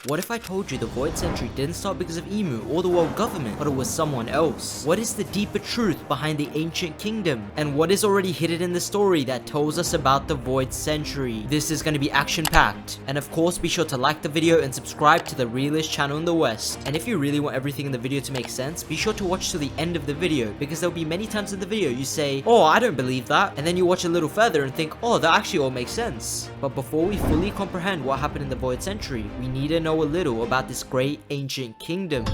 What if I told you the Void Century didn't start because of Emu or the world government, but it was someone else? What is the deeper truth behind the ancient kingdom? And what is already hidden in the story that tells us about the Void Century? This is going to be action-packed. And of course, be sure to like the video and subscribe to the realest channel in the West. And if you really want everything in the video to make sense, be sure to watch to the end of the video, because there'll be many times in the video you say, oh, I don't believe that, and then you watch a little further and think, oh, that actually all makes sense. But before we fully comprehend what happened in the Void Century, we need to know a little about this great ancient kingdom.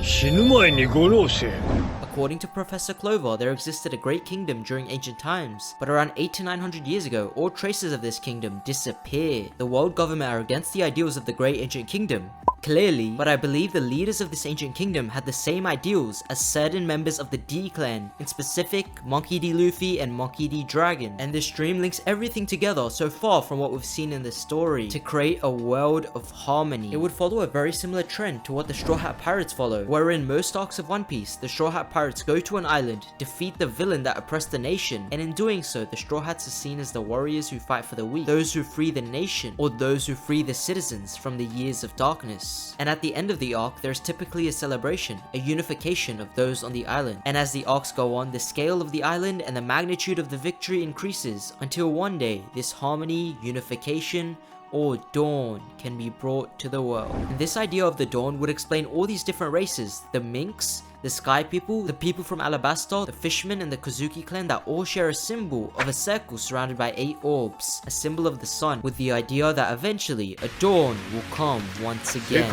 According to Professor Clover, there existed a great kingdom during ancient times, but around 800 to 900 years ago, all traces of this kingdom disappeared. The world government are against the ideals of the great ancient kingdom, clearly, but I believe the leaders of this ancient kingdom had the same ideals as certain members of the D clan, in specific, Monkey D. Luffy and Monkey D. Dragon. And this dream links everything together so far from what we've seen in the story to create a world of harmony. It would follow a very similar trend to what the Straw Hat Pirates follow, wherein most arcs of One Piece, the Straw Hat Pirates go to an island, defeat the villain that oppressed the nation, and in doing so, the Straw Hats are seen as the warriors who fight for the weak, those who free the nation, or those who free the citizens from the years of darkness. And at the end of the arc, there is typically a celebration, a unification of those on the island. And as the arcs go on, the scale of the island and the magnitude of the victory increases until one day, this harmony, unification, or dawn can be brought to the world. And this idea of the dawn would explain all these different races, the minks, the sky people, the people from Alabasta, the fishermen, and the Kozuki clan that all share a symbol of a circle surrounded by 8 orbs, a symbol of the sun, with the idea that eventually a dawn will come once again.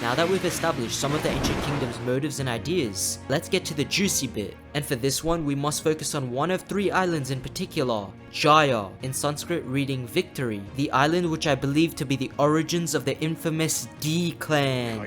Now that we've established some of the ancient kingdom's motives and ideas, let's get to the juicy bit. And for this one, we must focus on one of 3 islands in particular, Jaya, in Sanskrit reading victory, the island which I believe to be the origins of the infamous D clan.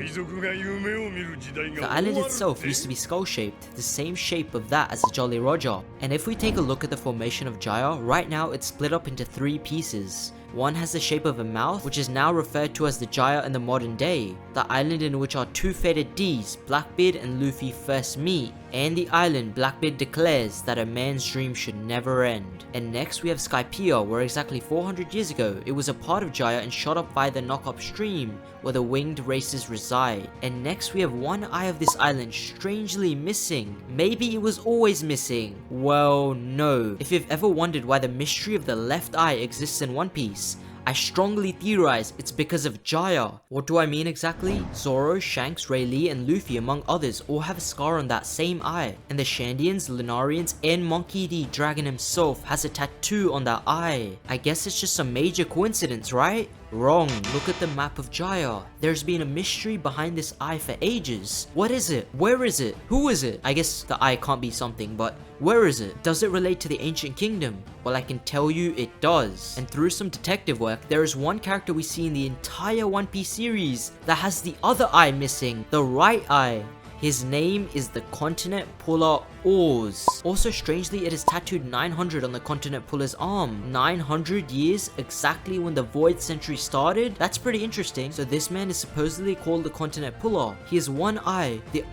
The island itself used to be skull-shaped, the same shape of that as the Jolly Roger. And if we take a look at the formation of Jaya, right now it's split up into 3 pieces. One has the shape of a mouth, which is now referred to as the Jaya in the modern day, the island in which our 2 fated Ds, Blackbeard and Luffy, first meet, and the island Blackbeard declares that a man's dream should never end. And next we have Skypiea, where exactly 400 years ago it was a part of Jaya and shot up by the knock-up stream, where the winged races reside. And next we have one eye of this island strangely missing. Maybe it was always missing. Well, no. If you've ever wondered why the mystery of the left eye exists in One Piece, I strongly theorize it's because of Jaya. What do I mean exactly? Zoro, Shanks, Rayleigh, and Luffy, among others, all have a scar on that same eye. And the Shandians, Lunarians, and Monkey D. Dragon himself has a tattoo on that eye. I guess it's just some major coincidence, right? Wrong. Look at the map of Jaya. There's been a mystery behind this eye for ages. What is it? Where is it? Who is it? I guess the eye can't be something, but where is it? Does it relate to the ancient kingdom? Well, I can tell you it does. And through some detective work, there is one character we see in the entire One Piece series that has the other eye missing, the right eye. His name is the Continent Puller Oars. Also, strangely, it is tattooed 900 on the Continent Puller's arm. 900 years, exactly when the Void Century started? That's pretty interesting. So this man is supposedly called the Continent Puller. He has one eye the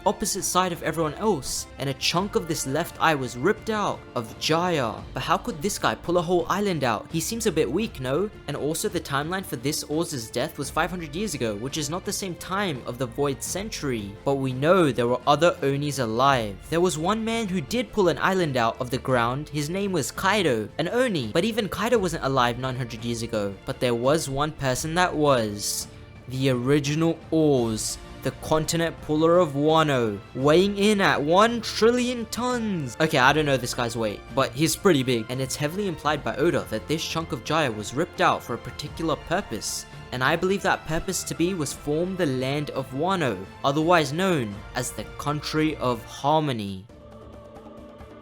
opposite side of everyone else, and a chunk of this left eye was ripped out of Jaya. But how could this guy pull a whole island out? He seems a bit weak, no? And also, the timeline for this Oars' death was 500 years ago, which is not the same time of the Void Century. But we know there were other Onis alive. There was one man who did pull an island out of the ground. His name was Kaido, an Oni. But even Kaido wasn't alive 900 years ago. But there was one person that was. The original Oars, the Continent Puller of Wano, weighing in at 1 trillion tons. Okay, I don't know this guy's weight, but he's pretty big. And it's heavily implied by Oda that this chunk of Jaya was ripped out for a particular purpose. And I believe that purpose to be was form the land of Wano, otherwise known as the Country of Harmony.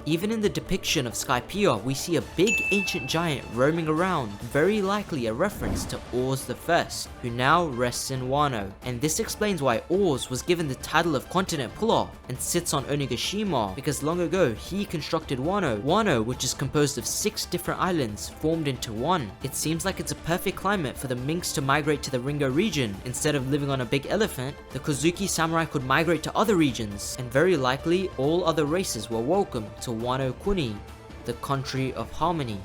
Even in the depiction of Skypiea, we see a big ancient giant roaming around, very likely a reference to Oars the First, who now rests in Wano. And this explains why Oars was given the title of Continent Puller and sits on Onigashima, because long ago he constructed Wano, which is composed of 6 different islands formed into one. It seems like it's a perfect climate for the minks to migrate to the Ringo region. Instead of living on a big elephant, the Kozuki samurai could migrate to other regions, and very likely all other races were welcome to Wano Kuni, the Country of Harmony.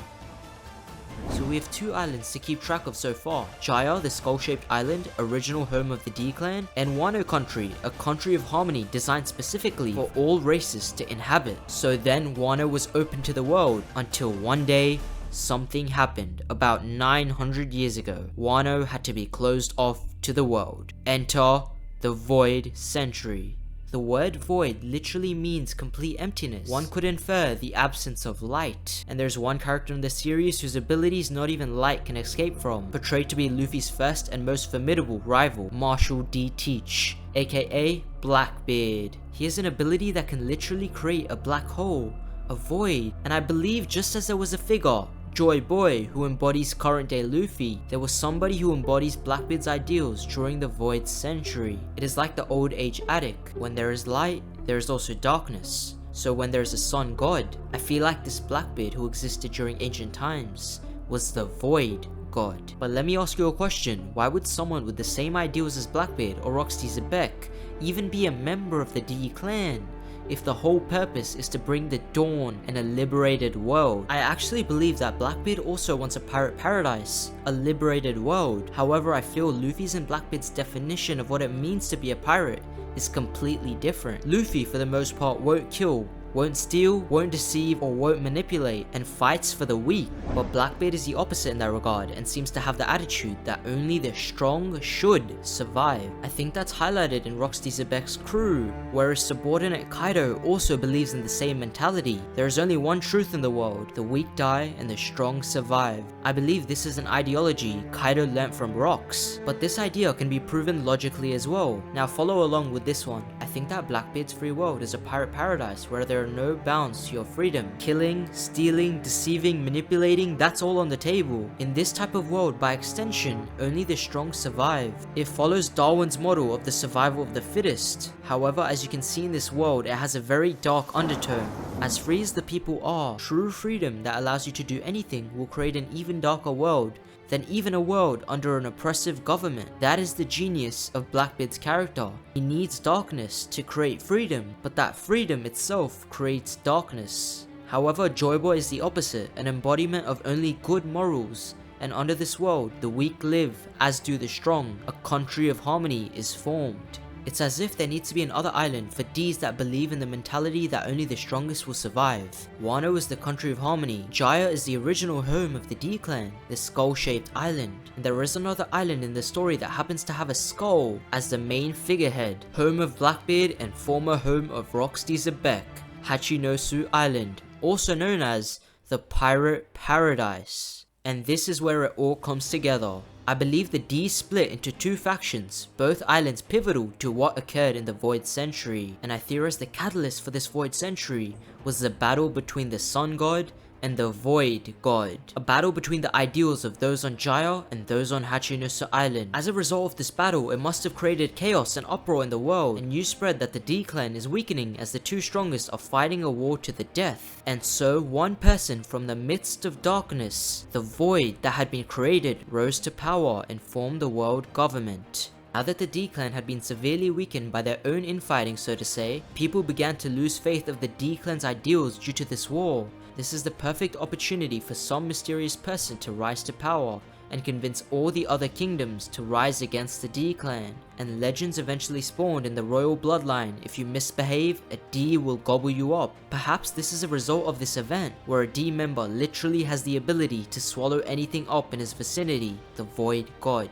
So we have 2 islands to keep track of so far. Jaya, the skull-shaped island, original home of the D-clan, and Wano country, a country of harmony designed specifically for all races to inhabit. So then Wano was open to the world until one day, something happened. About 900 years ago, Wano had to be closed off to the world. Enter the Void Century. The word void literally means complete emptiness. One could infer the absence of light. And there's one character in the series whose abilities not even light can escape from, portrayed to be Luffy's first and most formidable rival, Marshall D. Teach, aka Blackbeard. He has an ability that can literally create a black hole, a void, and I believe just as there was a figure, Joy Boy, who embodies current day Luffy, there was somebody who embodies Blackbeard's ideals during the Void Century. It is like the old age addict. When there is light, there is also darkness. So when there is a sun god, I feel like this Blackbeard who existed during ancient times was the Void god. But let me ask you a question. Why would someone with the same ideals as Blackbeard or Roxy Zebek even be a member of the D clan, if the whole purpose is to bring the dawn and a liberated world? I actually believe that Blackbeard also wants a pirate paradise, a liberated world. However, I feel Luffy's and Blackbeard's definition of what it means to be a pirate is completely different. Luffy, for the most part, won't kill, won't steal, won't deceive, or won't manipulate, and fights for the weak. But Blackbeard is the opposite in that regard, and seems to have the attitude that only the strong should survive. I think that's highlighted in Roxy Zebek's crew, whereas subordinate Kaido also believes in the same mentality. There is only one truth in the world: the weak die and the strong survive. I believe this is an ideology Kaido learnt from Rox, but this idea can be proven logically as well. Now follow along with this one. I think that Blackbeard's free world is a pirate paradise where there are no bounds to your freedom. Killing, stealing, deceiving, manipulating, that's all on the table. In this type of world, by extension, only the strong survive. It follows Darwin's model of the survival of the fittest. However, as you can see in this world, it has a very dark undertone. As free as the people are, true freedom that allows you to do anything will create an even darker world than even a world under an oppressive government. That is the genius of Blackbeard's character. He needs darkness to create freedom, but that freedom itself creates darkness. However, Joy Boy is the opposite, an embodiment of only good morals. And under this world, the weak live, as do the strong. A country of harmony is formed. It's as if there needs to be another island for Ds that believe in the mentality that only the strongest will survive. Wano is the country of harmony. Jaya is the original home of the D clan, the skull-shaped island. And there is another island in the story that happens to have a skull as the main figurehead, home of Blackbeard and former home of Roxy Zebek, Hachinosu Island, also known as the Pirate Paradise. And this is where it all comes together. I believe the D split into 2 factions, both islands pivotal to what occurred in the Void Century, and I theorize the catalyst for this Void Century was the battle between the Sun God and the Void God, a battle between the ideals of those on Jaya and those on Hachinosu Island. As a result of this battle, it must have created chaos and uproar in the world, and news spread that the D clan is weakening as the 2 strongest are fighting a war to the death. And so one person from the midst of darkness, the Void that had been created, rose to power and formed the world government. Now that the D clan had been severely weakened by their own infighting, so to say, people began to lose faith of the D clan's ideals due to this war. This is the perfect opportunity for some mysterious person to rise to power and convince all the other kingdoms to rise against the D clan. And legends eventually spawned in the royal bloodline: if you misbehave, a D will gobble you up. Perhaps this is a result of this event, where a D member literally has the ability to swallow anything up in his vicinity, the Void God.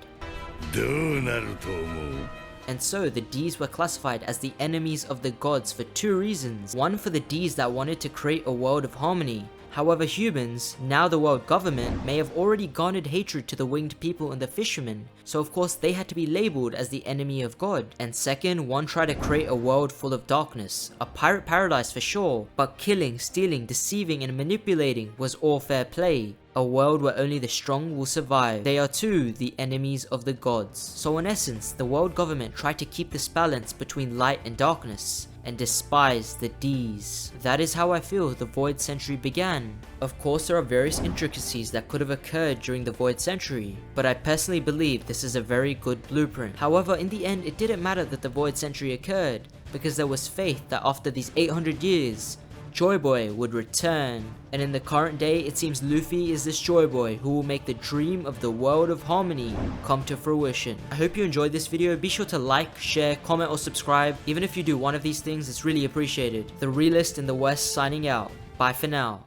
And so the Ds were classified as the enemies of the gods for 2 reasons. One, for the Ds that wanted to create a world of harmony. However, humans, now the world government, may have already garnered hatred to the winged people and the fishermen, so of course they had to be labeled as the enemy of God. And second, one tried to create a world full of darkness, a pirate paradise for sure, but killing, stealing, deceiving and manipulating was all fair play. A world where only the strong will survive. They are too the enemies of the gods. So in essence, the world government tried to keep this balance between light and darkness, and despised the Ds. That is how I feel the Void Century began. Of course, there are various intricacies that could have occurred during the Void Century, but I personally believe this is a very good blueprint. However, in the end, it didn't matter that the Void Century occurred, because there was faith that after these 800 years, Joy Boy would return. And in the current day, it seems Luffy is this Joy Boy who will make the dream of the world of harmony come to fruition. I hope you enjoyed this video. Be sure to like, share, comment, or subscribe. Even if you do one of these things, it's really appreciated. The Realist in the West signing out. Bye for now.